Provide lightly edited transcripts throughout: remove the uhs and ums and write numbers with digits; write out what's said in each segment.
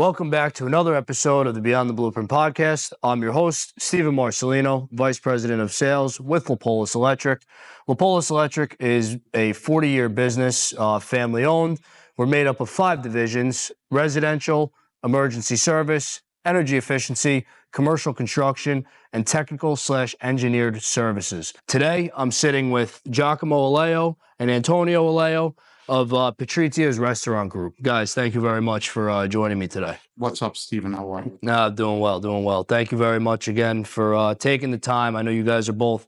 Welcome back to another episode of the Beyond the Blueprint podcast. I'm your host, Stephen Marcelino, Vice President of Sales with Lapolis Electric. Lapolis Electric is a 40-year business, family-owned. We're made up of 5 divisions: residential, emergency service, energy efficiency, commercial construction, and technical/engineered services. Today, I'm sitting with Giacomo Alaio and Antonio Alaio of Patrizias Restaurant Group. Guys, thank you very much for joining me today. What's up, Stephen? How are you? Doing well. Thank you very much again for taking the time. I know you guys are both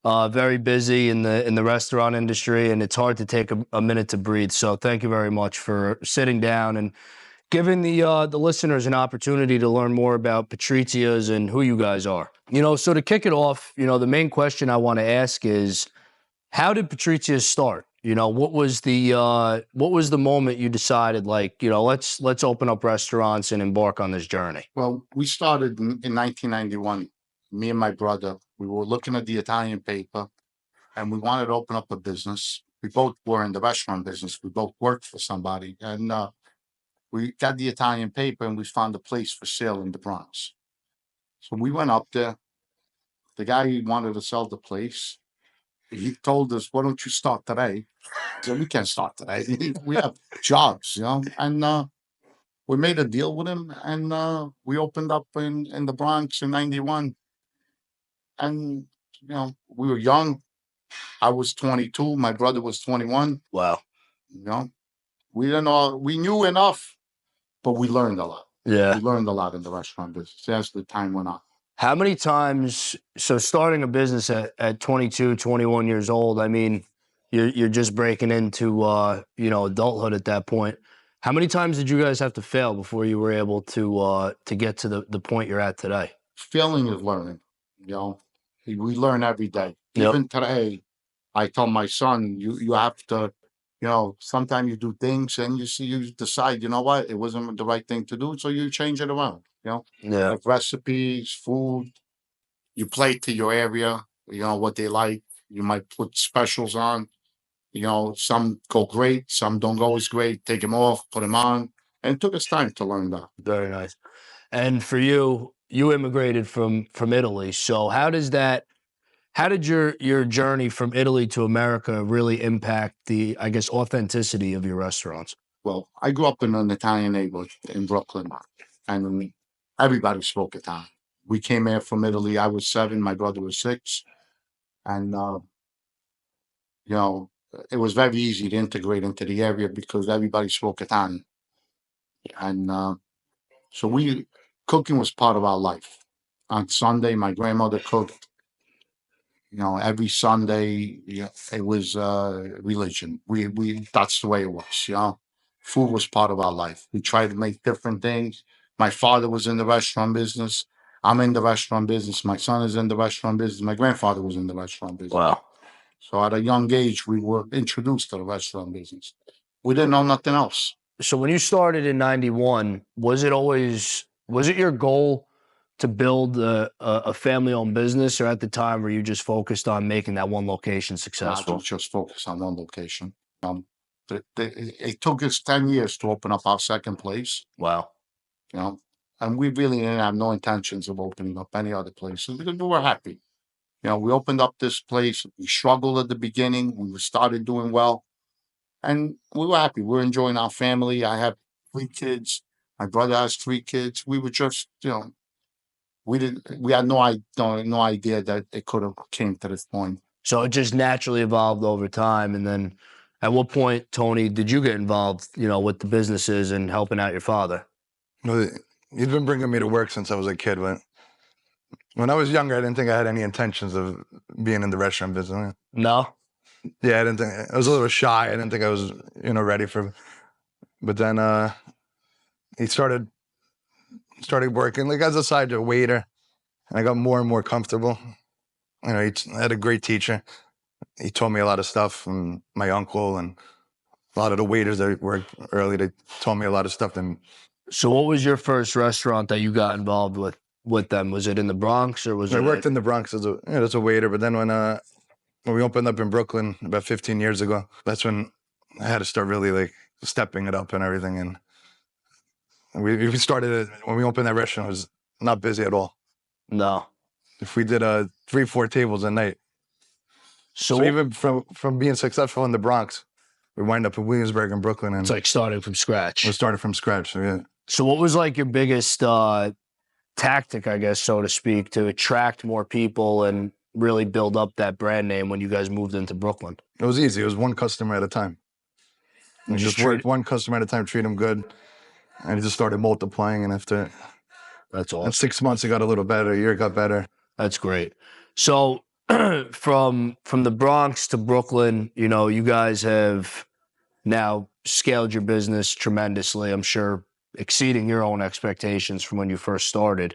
very busy in the restaurant industry, and it's hard to take a minute to breathe. So thank you very much for sitting down and giving the listeners an opportunity to learn more about Patrizias and who you guys are. So to kick it off, the main question I want to ask is, how did Patrizias start? What was the moment you decided, let's open up restaurants and embark on this journey? Well, we started in 1991. Me and my brother, we were looking at the Italian paper, and we wanted to open up a business. We both were in the restaurant business. We both worked for somebody, and we got the Italian paper, and we found a place for sale in the Bronx. So we went up there. The guy who wanted to sell the place, he told us, "Why don't you start today?" So we can't start today. We have jobs, and we made a deal with him, and we opened up in the Bronx in 91. And, we were young. I was 22. My brother was 21. Wow. We didn't know, we knew enough, but we learned a lot. Yeah. We learned a lot in the restaurant business as the time went on. How many times, so starting a business at 22, 21 years old, I mean, you're just breaking into, adulthood at that point. How many times did you guys have to fail before you were able to get to the point you're at today? Failing is learning, We learn every day. Yep. Even today, I tell my son, you have to, sometimes you do things and you decide, you know what, it wasn't the right thing to do, so you change it around, Yeah. Like recipes, food, you play to your area, what they like. You might put specials on. Some go great, some don't go as great. Take them off, put them on. And it took us time to learn that. Very nice. And for you immigrated from Italy. So how did your journey from Italy to America really impact the, I guess, authenticity of your restaurants? Well, I grew up in an Italian neighborhood in Brooklyn, and everybody spoke Italian. We came here from Italy. I was 7, my brother was 6. And, it was very easy to integrate into the area because everybody spoke Italian. And so cooking was part of our life. On Sunday, my grandmother cooked. Every Sunday, it was religion. That's the way it was. Food was part of our life. We tried to make different things. My father was in the restaurant business. I'm in the restaurant business. My son is in the restaurant business. My grandfather was in the restaurant business. Wow. So at a young age, we were introduced to the restaurant business. We didn't know nothing else. So when you started in 91, was it your goal to build a family-owned business, or at the time were you just focused on making that one location successful? I was just focused on one location. It took us 10 years to open up our second place. Wow. And we really didn't have no intentions of opening up any other places because we were happy. We opened up this place. We struggled at the beginning. We started doing well. And we were happy. We were enjoying our family. I have 3 kids. My brother has 3 kids. We were just, we had no idea that it could have came to this point. So it just naturally evolved over time. And then at what point, Tony, did you get involved, with the businesses and helping out your father? Well, he'd been bringing me to work since I was a kid. When I was younger, I didn't think I had any intentions of being in the restaurant business. No? Yeah, I didn't think, I was a little shy. I didn't think I was, ready for, but then he started working like as a side waiter, and I got more and more comfortable. He had a great teacher. He taught me a lot of stuff, and my uncle and a lot of the waiters that worked early, they taught me a lot of stuff. So what was your first restaurant that you got involved with them? Was it in the Bronx, or was it? I worked in the Bronx as a waiter, but then when we opened up in Brooklyn about 15 years ago, that's when I had to start really stepping it up and everything. And We started it when we opened that restaurant. It was not busy at all. No. If we did 3-4 tables a night. So, So even from being successful in the Bronx, we wind up in Williamsburg and Brooklyn, and it's like starting from scratch. we started from scratch. So yeah. So what was like your biggest tactic, I guess, so to speak, to attract more people and really build up that brand name when you guys moved into Brooklyn? It was easy. It was one customer at a time. We just worked one customer at a time, treat them good, and it just started multiplying. And after That's in awesome. 6 months, it got a little better. A year it got better. That's great. So from the Bronx to Brooklyn, you know, you guys have now scaled your business tremendously. I'm sure exceeding your own expectations from when you first started.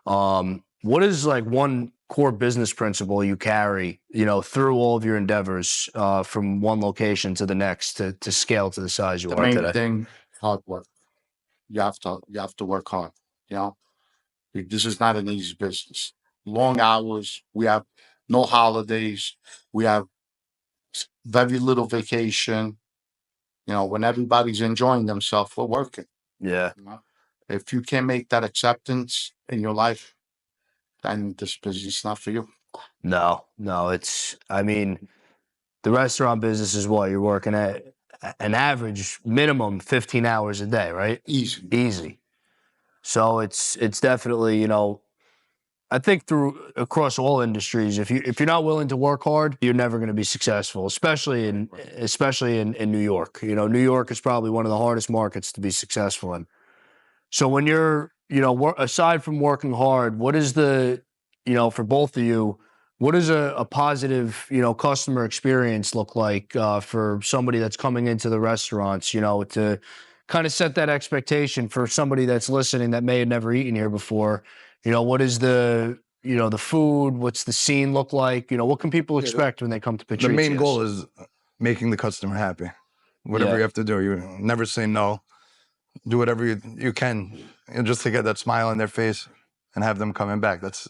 What is like one core business principle you carry, you know, through all of your endeavors, from one location to the next to scale to the size you The are main today? thing, hard work. You have to work hard. You know, this is not an easy business. Long hours. We have no holidays. We have very little vacation. You know, when everybody's enjoying themselves, we're working. Yeah. You know? If you can't make that acceptance in your life, then this business is not for you. No, I mean, the restaurant business is what you're working at an average minimum 15 hours a day, right? Easy. Easy. So it's definitely, you know, I think through across all industries, if you're not willing to work hard, you're never going to be successful, especially in New York. You know, New York is probably one of the hardest markets to be successful in. So when you're, you know, aside from working hard, what is you know, for both of you, what does a positive, you know, customer experience look like for somebody that's coming into the restaurants, you know, to kind of set that expectation for somebody that's listening that may have never eaten here before? You know, what is you know, the food? What's the scene look like? You know, what can people expect when they come to Patrizias? The main goal is making the customer happy. Whatever you have to do, you never say no. Do whatever you can, just to get that smile on their face and have them coming back. That's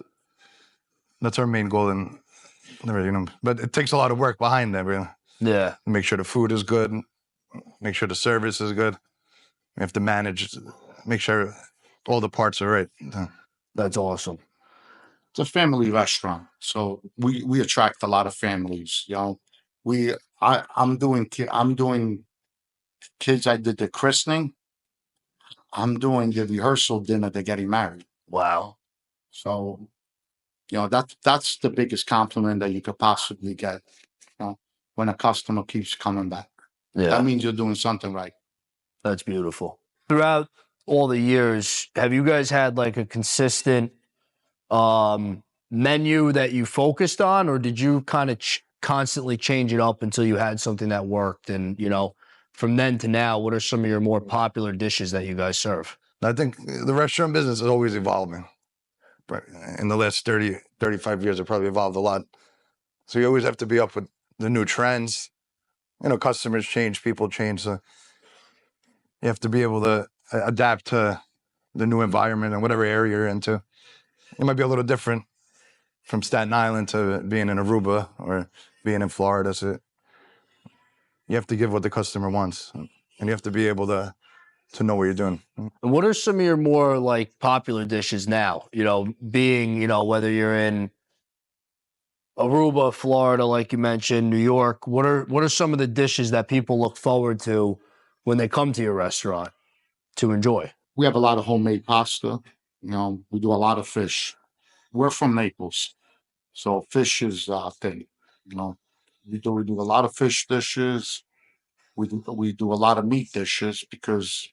our main goal, and you know. But it takes a lot of work behind that. Really. Yeah. Make sure the food is good. Make sure the service is good. We have to manage, make sure all the parts are right. That's awesome. It's a family restaurant, so we attract a lot of families. You know, I'm doing kids. I did the christening. I'm doing the rehearsal dinner. They're getting married. Wow. So, you know, that's the biggest compliment that you could possibly get. You know, when a customer keeps coming back, Yeah. that means you're doing something right. That's beautiful. Throughout all the years, have you guys had like a consistent menu that you focused on, or did you kind of constantly change it up until you had something that worked? And, you know, from then to now, what are some of your more popular dishes that you guys serve? I think the restaurant business is always evolving. But in the last 30, 35 years, it probably evolved a lot. So you always have to be up with the new trends. You know, customers change, people change. So you have to be able to adapt to the new environment and whatever area you're into. It might be a little different from Staten Island to being in Aruba or being in Florida. So you have to give what the customer wants, and you have to be able to know what you're doing. And what are some of your more like popular dishes now? You know, being, you know, whether you're in Aruba, Florida, like you mentioned, New York, what are some of the dishes that people look forward to when they come to your restaurant to enjoy? We have a lot of homemade pasta. You know, we do a lot of fish. We're from Naples, so fish is our thing. You know, we do a lot of fish dishes. We do a lot of meat dishes because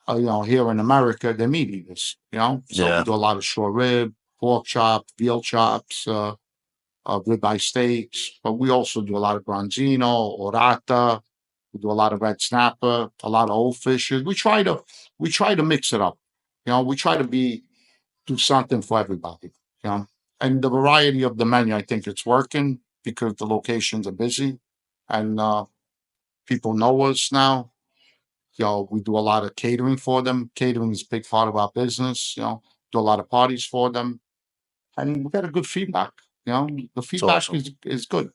you know, here in America they're meat eaters. You know, so we do a lot of short rib, pork chop, veal chops, ribeye steaks. But we also do a lot of branzino, orata. We do a lot of red snapper, a lot of old fishes. We try to mix it up. You know, we try to do something for everybody. You know, and the variety of the menu, I think it's working because the locations are busy, and people know us now. You know, we do a lot of catering for them. Catering is a big part of our business. You know, do a lot of parties for them, and we got a good feedback. You know, the feedback awesome. is good.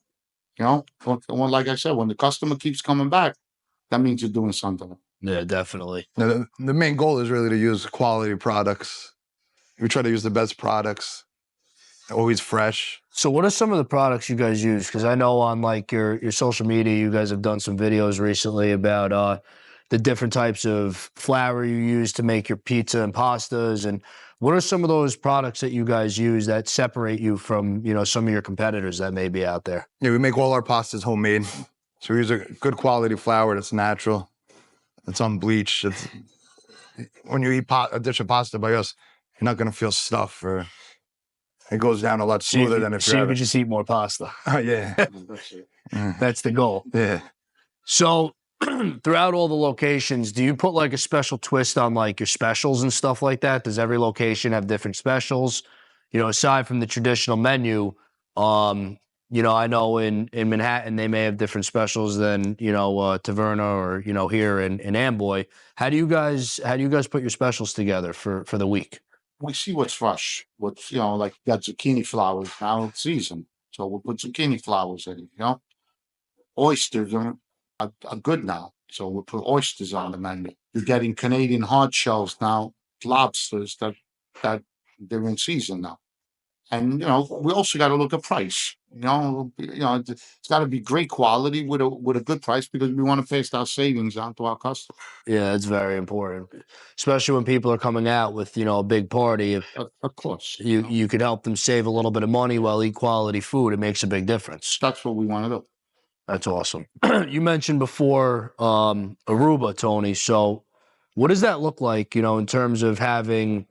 You know, like I said, when the customer keeps coming back, that means you're doing something. Yeah, definitely. Now, the main goal is really to use quality products. We try to use the best products, always fresh. So what are some of the products you guys use? Because I know on like your social media, you guys have done some videos recently about the different types of flour you use to make your pizza and pastas. And what are some of those products that you guys use that separate you from, some of your competitors that may be out there? Yeah, we make all our pastas homemade. So we use a good quality flour that's natural. It's unbleached. When you eat a dish of pasta by us, you're not going to feel stuff, or it goes down a lot smoother than if So you you could just eat more pasta. Oh, yeah. That's the goal. Yeah. So throughout all the locations, do you put like a special twist on like your specials and stuff like that? Does every location have different specials? Aside from the traditional menu, I know in Manhattan they may have different specials than Taverna or here in Amboy. How do you guys put your specials together for the week? We see what's fresh. What's like you got zucchini flowers now it's season, so we'll put zucchini flowers in it. Oysters are good now, so we'll put oysters on the menu. You're getting Canadian hard shells now, lobsters that they're in season now. And we also got to look at price. It's got to be great quality with a good price because we want to pass our savings on to our customers. Yeah, it's very important, especially when people are coming out with a big party. If Of course, you could help them save a little bit of money while eat quality food, it makes a big difference. that's what we want to do. That's awesome. You mentioned before Aruba, Tony. So, what does that look like? In terms of having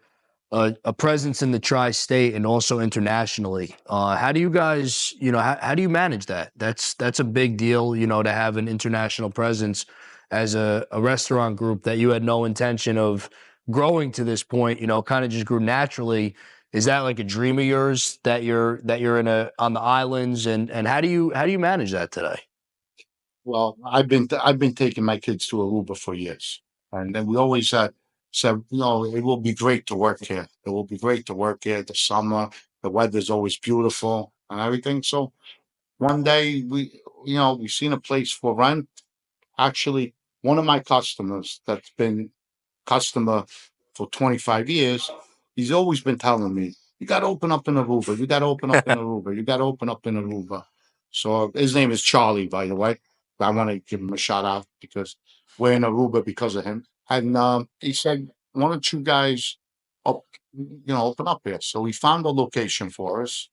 a presence in the tri-state and also internationally. How do you guys, how do you manage that? That's a big deal, to have an international presence as a restaurant group that you had no intention of growing to this point, kind of just grew naturally. Is that like a dream of yours that you're on the islands, and how do you manage that today? Well, I've been taking my kids to Aruba for years, and then we always said, it will be great to work here. It will be great to work here. The summer, the weather's always beautiful and everything. So one day we seen a place for rent. Actually, one of my customers that's been customer for 25 years, he's always been telling me, you got to open up in Aruba. You got to open up in Aruba. You got to open up in Aruba. So his name is Charlie, by the way. I want to give him a shout out because we're in Aruba because of him. And he said, why don't you guys open up here? So we found a location for us.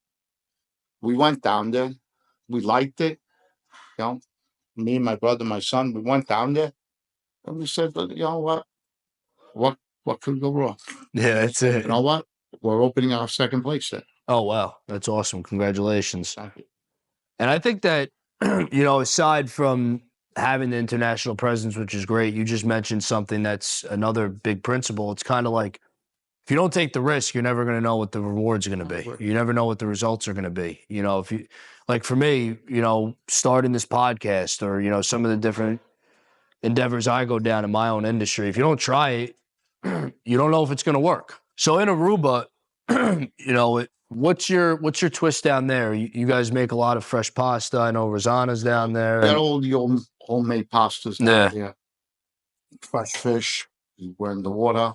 We went down there. We liked it. You know, me, my brother, my son, we went down there and we said, "But you know what could go wrong? Yeah, that's it. You know what? We're opening our second place there." Oh, wow. That's awesome. Congratulations. Thank you. And I think that, aside from having the international presence, which is great, you just mentioned something that's another big principle. It's kind of like, if you don't take the risk, you're never going to know what the rewards are going to be. You never know what the results are going to be. If you, like for me, starting this podcast or, some of the different endeavors I go down in my own industry, if you don't try it, you don't know if it's going to work. So in Aruba, what's your twist down there? You guys make a lot of fresh pasta. I know Rosanna's down there. We got all the homemade pastas down here. Fresh fish. We're in the water.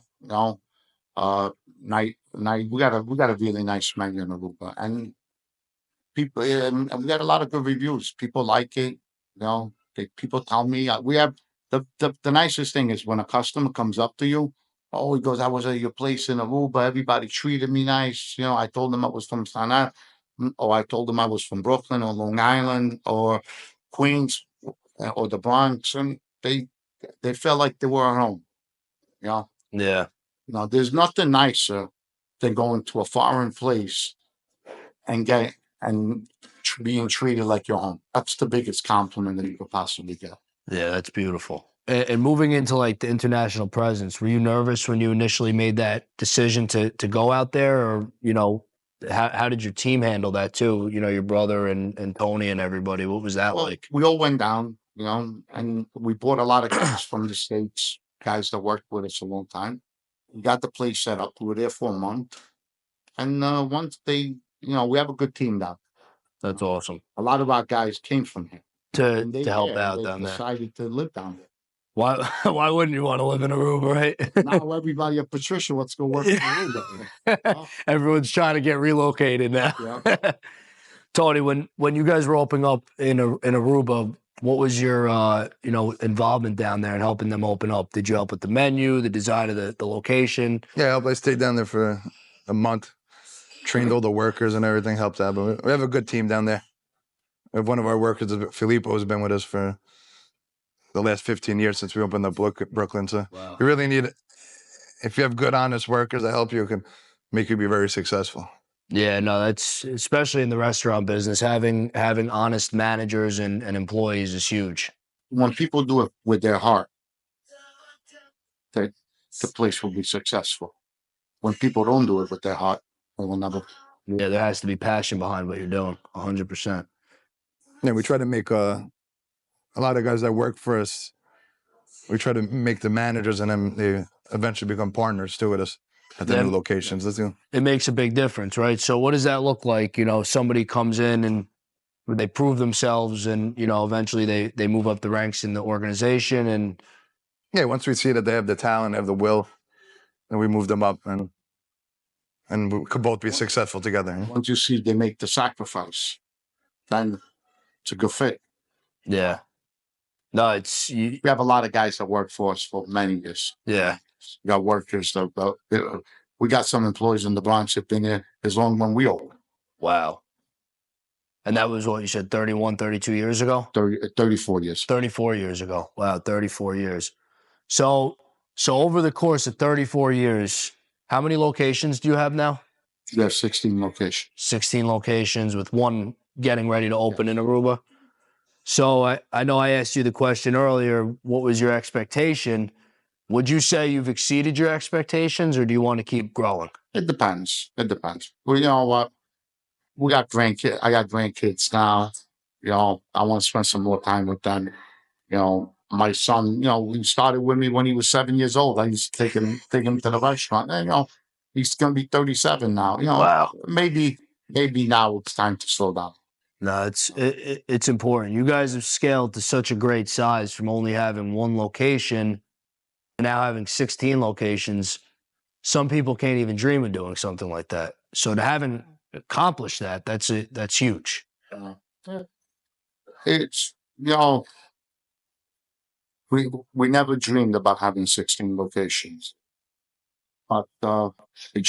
Night. We got a really nice menu in Aruba, and people. And we got a lot of good reviews. People like it. People tell me we have the nicest thing is when a customer comes up to you. Oh, he goes, I was at your place in Aruba. Everybody treated me nice. I told them I was from Sana, or I told them I was from Brooklyn or Long Island or Queens or the Bronx, and they felt like they were at home. You know, Yeah. there's nothing nicer than going to a foreign place and being treated like your home. That's the biggest compliment that you could possibly get. Yeah, that's beautiful. And moving into like the international presence, were you nervous when you initially made that decision to go out there, or how did your team handle that too? Your brother and Tony and everybody. What was that like? We all went down, and we bought a lot of guys from the States, guys that worked with us a long time. We got the place set up. We were there for a month, and once we have a good team now. That's awesome. A lot of our guys came from here To help out they down there. decided to live down there. Why? Why wouldn't you want to live in Aruba, right? Now everybody at Patricia wants to go work in Aruba. Everyone's trying to get relocated now. Yeah. Tony, when you guys were opening up in Aruba, what was your involvement down there and helping them open up? Did you help with the menu, the design of the location? Yeah, I stayed down there for a month, trained all the workers and everything, helped out. But we have a good team down there. We have one of our workers, Filippo, has been with us for the last 15 years since we opened up Brooklyn. So Wow. you really need, if you have good, honest workers that help you, can make you be very successful. Yeah, no, that's especially in the restaurant business, having honest managers and employees is huge. When people do it with their heart, the place will be successful. When people don't do it with their heart, they will never. Yeah, there has to be passion behind what you're doing, 100%. Yeah, we try to make a lot of guys that work for us, we try to make the managers, and then they eventually become partners too with us at the new locations. It makes a big difference, right? So what does that look like? Somebody comes in and they prove themselves and, eventually they move up the ranks in the organization. And yeah, once we see that they have the talent, have the will, then we move them up and we could both be successful together. Once you see they make the sacrifice, then it's a good fit. Yeah. No, we have a lot of guys that work for us for many years. Yeah. We got workers we got some employees in the Bronx that have been there as long when we opened. Wow. And that was what you said, 31, 32 years ago? 34 years. 34 years ago. Wow, 34 years. So over the course of 34 years, how many locations do you have now? We have 16 locations. 16 locations with one getting ready to open in Aruba. So I know I asked you the question earlier, what was your expectation? Would you say you've exceeded your expectations, or do you want to keep growing? It depends. Well, you know what? We got grandkids. I got grandkids now. I want to spend some more time with them. My son, he started with me when he was 7 years old. I used to take him to the restaurant. And, he's going to be 37 now. Wow. Maybe now it's time to slow down. No, it's important. You guys have scaled to such a great size from only having one location and now having 16 locations. Some people can't even dream of doing something like that. So to having accomplished that, that's huge. It's, we never dreamed about having 16 locations, but it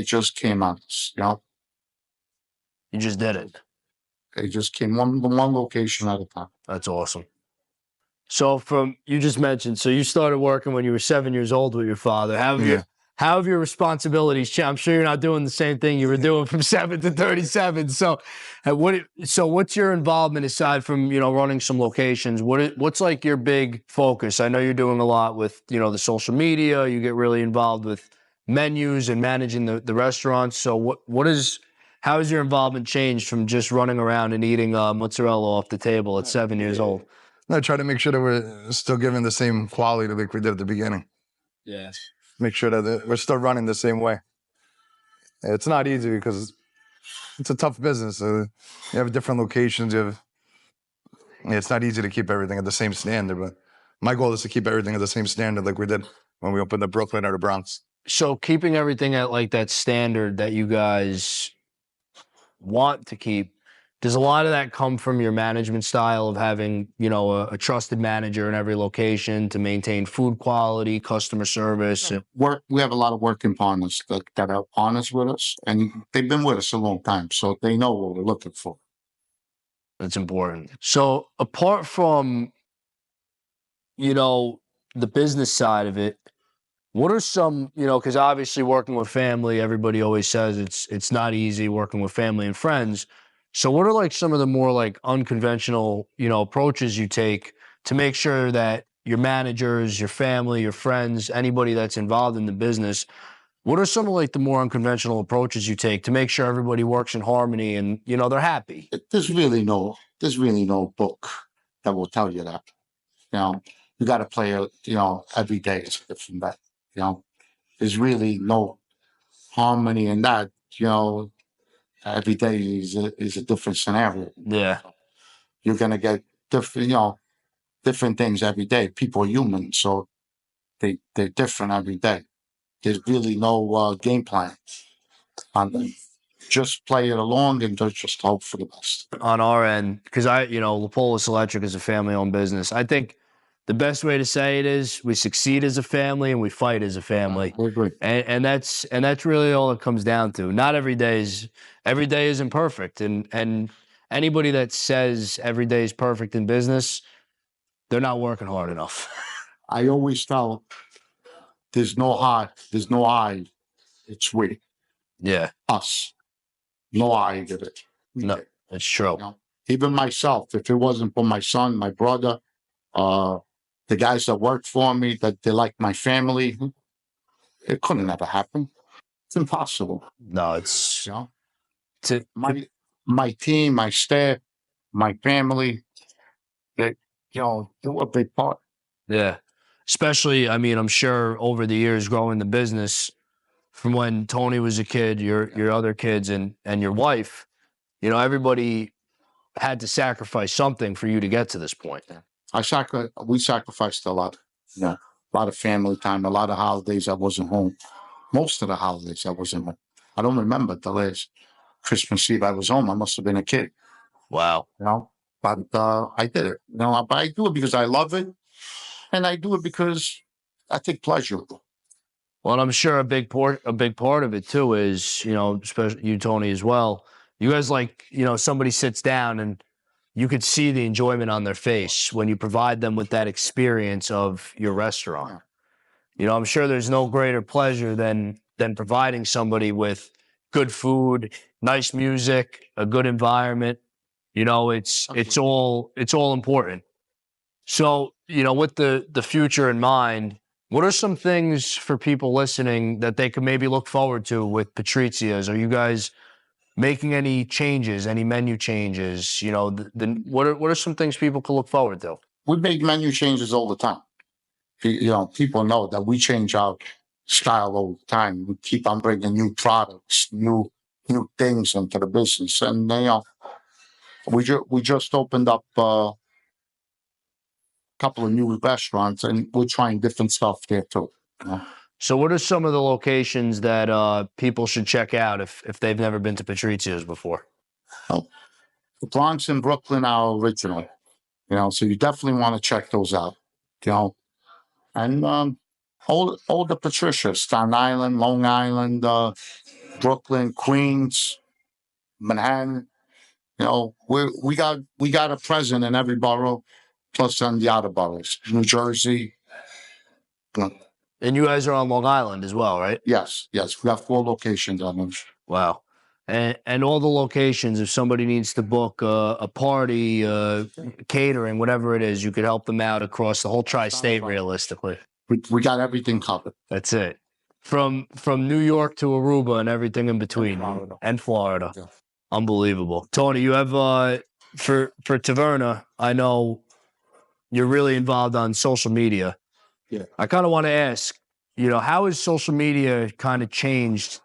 just came out, You just did it. It just came one location at a time. That's awesome. So you just mentioned, so you started working when you were 7 years old with your father. How have your responsibilities changed? I'm sure you're not doing the same thing you were doing from 7 to 37. So what's your involvement aside from, running some locations? What's like your big focus? I know you're doing a lot with, the social media. You get really involved with menus and managing the restaurants. So how has your involvement changed from just running around and eating mozzarella off the table at 7 years old? I try to make sure that we're still giving the same quality like we did at the beginning. Yeah. Make sure that we're still running the same way. It's not easy because it's a tough business. You have different locations. It's not easy to keep everything at the same standard, but my goal is to keep everything at the same standard like we did when we opened the Brooklyn or the Bronx. So keeping everything at like that standard that you guys want to keep, does a lot of that come from your management style of having, a trusted manager in every location to maintain food quality, customer service? We have a lot of working partners that are honest with us, and they've been with us a long time, so they know what we're looking for. That's important. So apart from, the business side of it, what are some, because obviously working with family, everybody always says it's not easy working with family and friends. So what are like some of the more like unconventional, approaches you take to make sure that your managers, your family, your friends, anybody that's involved in the business, what are some of like the more unconventional approaches you take to make sure everybody works in harmony and, they're happy? There's really no book that will tell you that. You got to play it, every day is a different day. There's really no harmony in that. Every day is a different scenario. Yeah. You're gonna get different. different things every day. People are human, so they're different every day. There's really no game plan on them. Just play it along and just hope for the best. On our end, because Lapolis Electric is a family-owned business. I think the best way to say it is we succeed as a family and we fight as a family. I agree. And that's really all it comes down to. Not every day isn't perfect. And anybody that says every day is perfect in business, they're not working hard enough. I always tell there's no I, it's we. Yeah. Us. No I did it. No, it's true. Even myself, if it wasn't for my son, my brother, the guys that work for me, that they like my family, it couldn't ever happen. It's impossible. No, it's my team, my staff, my family, they do a big part. Yeah. Especially, I mean, I'm sure over the years growing the business, from when Tony was a kid, your other kids and your wife, everybody had to sacrifice something for you to get to this point. We sacrificed a lot. A lot of family time, a lot of holidays I wasn't home. Most of the holidays I wasn't home. I don't remember the last Christmas Eve I was home. I must have been a kid. Wow. But I did it. But I do it because I love it, and I do it because I take pleasure. Well, I'm sure a big part of it too is, especially you, Tony, as well. You guys somebody sits down and you could see the enjoyment on their face when you provide them with that experience of your restaurant. I'm sure there's no greater pleasure than providing somebody with good food, nice music, a good environment. It's all important. So, with the future in mind, what are some things for people listening that they could maybe look forward to with Patrizias? Are you guys making any changes, any menu changes? What are some things people could look forward to? We make menu changes all the time. People know that we change our style all the time. We keep on bringing new products, new things into the business, and we just opened up a couple of new restaurants, and we're trying different stuff there too. So, what are some of the locations that people should check out if they've never been to Patrizia's before? The Bronx and Brooklyn are original, so you definitely want to check those out, and all the Patricia, Staten Island, Long Island, Brooklyn, Queens, Manhattan. We got a present in every borough, plus on the outer boroughs, New Jersey. And you guys are on Long Island as well, right? Yes. We have 4 locations on them. Wow. And all the locations, if somebody needs to book a party, catering, whatever it is, you could help them out across the whole tri-state realistically. We got everything covered. That's it. From New York to Aruba and everything in between. And Florida. Yeah. Unbelievable. Tony, you have for Taverna, I know you're really involved on social media. Yeah. I kind of want to ask, how has social media kind of changed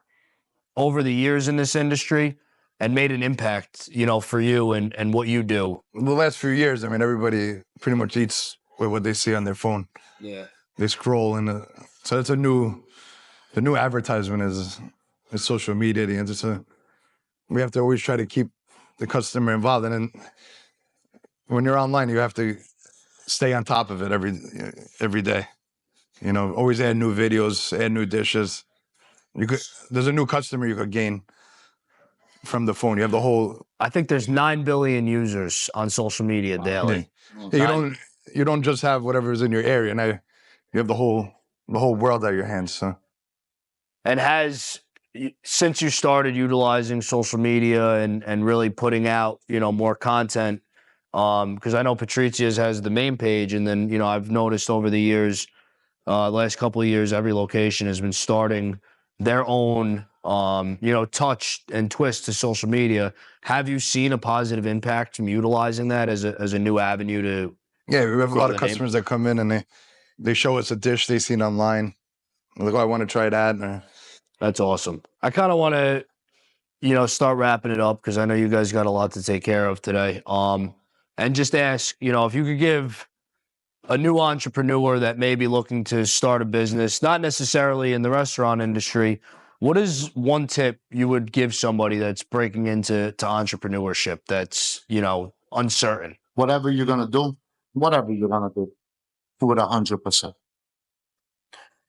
over the years in this industry and made an impact, for you and what you do? The last few years, I mean, everybody pretty much eats with what they see on their phone. Yeah. They scroll so it's the new advertisement is social media. We have to always try to keep the customer involved. And then when you're online, you have to stay on top of it every day. Always add new videos, add new dishes. There's a new customer you could gain from the phone. You have the whole. I think there's 9 billion users on social media daily. Yeah. You don't just have whatever's in your area. Now you have the whole world at your hands. So. And since you started utilizing social media and really putting out, more content, because I know Patrizia's has the main page, and then, I've noticed over the years, last couple of years, every location has been starting their own, touch and twist to social media. Have you seen a positive impact from utilizing that as a new avenue to? Yeah, we have a lot of customers that come in and they show us a dish they've seen online. They're like, oh, I want to try that. That's awesome. I kind of want to, start wrapping it up because I know you guys got a lot to take care of today. And just ask, if you could give a new entrepreneur that may be looking to start a business, not necessarily in the restaurant industry, what is one tip you would give somebody that's breaking into entrepreneurship that's, uncertain? Whatever you're gonna do, do it 100%.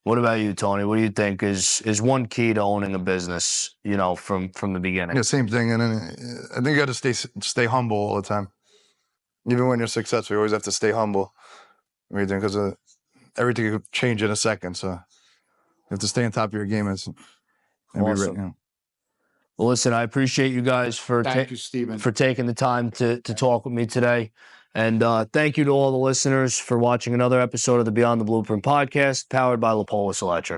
What about you, Tony? What do you think is one key to owning a business, from the beginning? Yeah, same thing. And then I think you got to stay humble all the time. Even when you're successful, you always have to stay humble. Because everything could change in a second. So you have to stay on top of your game. Awesome. Well, listen, I appreciate you guys for Thank you, Stephen. for taking the time to talk with me today. And thank you to all the listeners for watching another episode of the Beyond the Blueprint podcast, powered by Lapolis Electric.